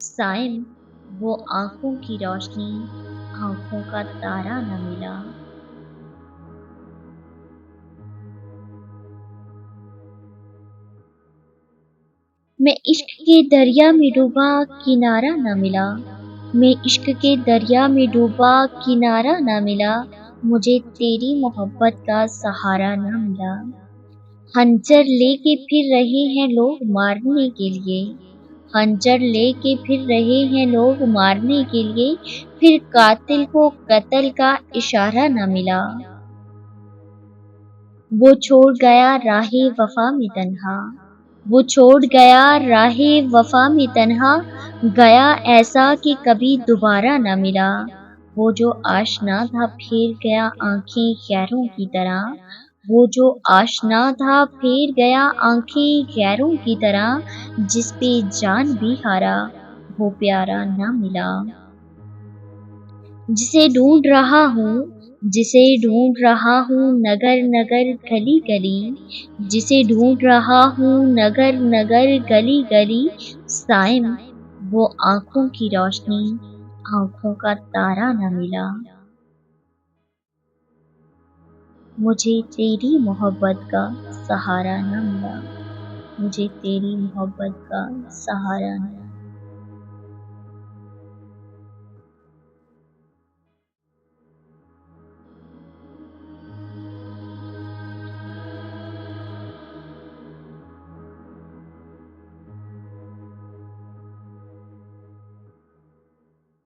साइम वो आँखों की रोशनी, आँखों का तारा न मिला। मैं इश्क के दरिया में डूबा, किनारा न मिला। मैं इश्क के दरिया में डूबा, किनारा न मिला। मुझे तेरी मोहब्बत का सहारा न मिला। खंजर लेके फिर रहे हैं लोग मारने के लिए। खंजर लेके फिर रहे हैं लोग मारने के लिए। फिर कातिल को कत्ल का इशारा न मिला। वो छोड़ गया राहे वफा में तन्हा। वो छोड़ गया राहे वफा में तन्हा। गया ऐसा कि कभी दोबारा न मिला। वो जो आशना था फेर गया आंखें गैरों की तरह। वो जो आशना था फेर गया आंखें गैरों की तरह। जिस पे जान भी हारा वो प्यारा न मिला। जिसे ढूंढ रहा हूँ, जिसे ढूंढ रहा हूँ नगर नगर गली गली। जिसे ढूंढ रहा हूँ नगर नगर गली गली। साइम वो आँखों की रोशनी, आँखों का तारा न मिला। मुझे तेरी मोहब्बत का सहारा न मिला। मुझे तेरी मोहब्बत का सहारा न मिला।